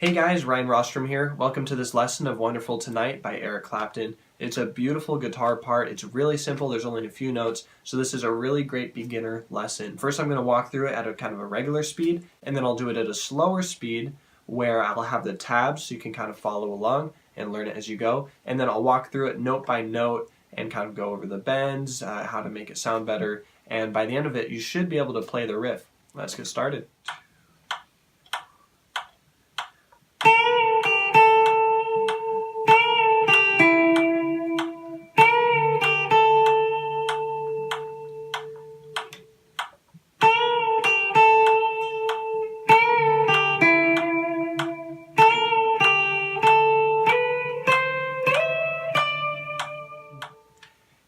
Hey guys, Ryan Rostrom here. Welcome to this lesson of Wonderful Tonight by Eric Clapton. It's a beautiful guitar part. It's really simple. There's only a few notes, so this is a really great beginner lesson. First, I'm going to walk through it at a kind of a regular speed, and then I'll do it at a slower speed where I'll have the tabs so you can kind of follow along and learn it as you go. And then I'll walk through it note by note and kind of go over the bends, how to make it sound better. And by the end of it, you should be able to play the riff. Let's get started.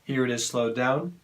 Here it is slowed down.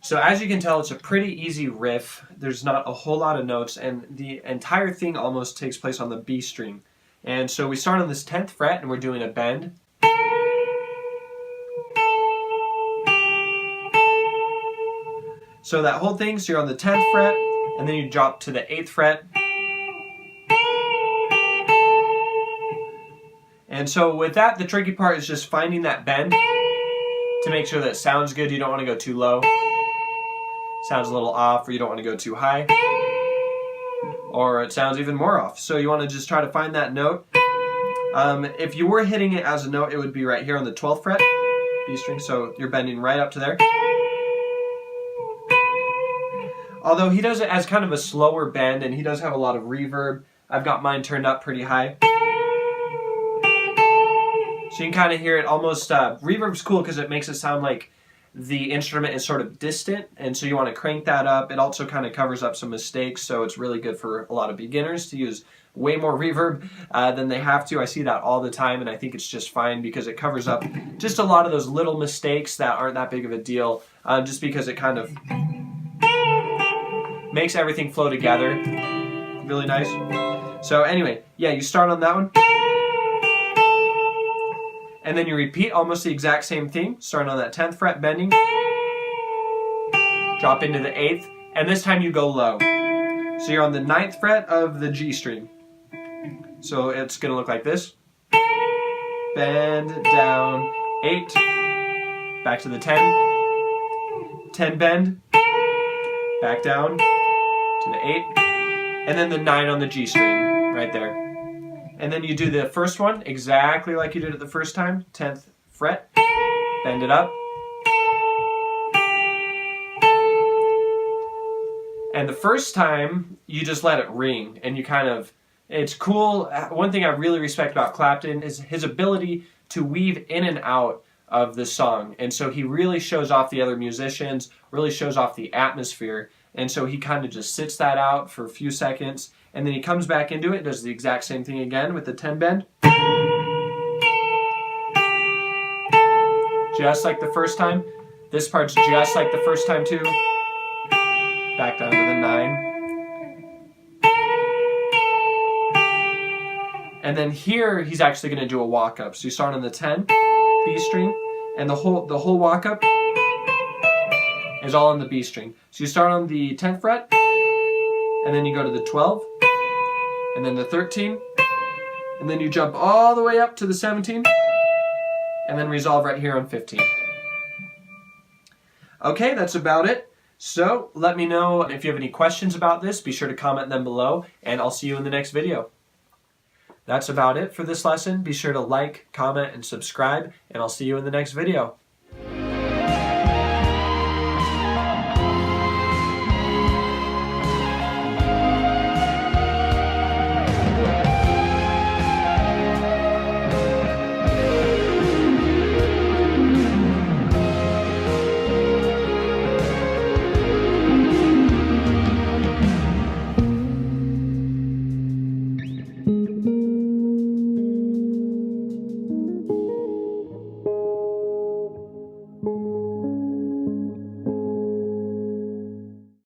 So as you can tell, it's a pretty easy riff. There's not a whole lot of notes, and the entire thing almost takes place on the B string. And so we start on this 10th fret, and we're doing a bend. So that whole thing, so you're on the 10th fret, and then you drop to the 8th fret. And so with that, the tricky part is just finding that bend to make sure that it sounds good. You don't want to go too low. Sounds a little off, or you don't want to go too high, or it sounds even more off. So you want to just try to find that note. If you were hitting it as a note, it would be right here on the 12th fret, B string, so you're bending right up to there. Although he does it as kind of a slower bend, and he does have a lot of reverb. I've got mine turned up pretty high. So you can kind of hear it almost, reverb's cool because it makes it sound like the instrument is sort of distant, and so you want to crank that up. It also kind of covers up some mistakes, so it's really good for a lot of beginners to use way more reverb than they have to. I see that all the time, and I think it's just fine because it covers up just a lot of those little mistakes that aren't that big of a deal, just because it kind of makes everything flow together really nice. So anyway, yeah, you start on that one. And then you repeat almost the exact same thing, starting on that 10th fret, bending, drop into the 8th, and this time you go low. So you're on the 9th fret of the G string. So it's going to look like this. Bend, down, 8, back to the 10, 10 bend, back down to the 8, and then the 9 on the G string, right there. And then you do the first one exactly like you did it the first time. 10th fret, bend it up. And the first time, you just let it ring. And you kind of, it's cool. One thing I really respect about Clapton is his ability to weave in and out of the song. And so he really shows off the other musicians, really shows off the atmosphere. And so he kind of just sits that out for a few seconds, and then he comes back into it, does the exact same thing again with the 10 bend. Just like the first time. This part's just like the first time too. Back down to the 9. And then here, he's actually going to do a walk-up. So you start on the 10, B string, and the whole walk-up is all on the B string. So you start on the 10th fret, and then you go to the 12, and then the 13, and then you jump all the way up to the 17, and then resolve right here on 15. Okay, that's about it. So let me know if you have any questions about this. Be sure to comment them below, and I'll see you in the next video. That's about it for this lesson. Be sure to like, comment, and subscribe, and I'll see you in the next video.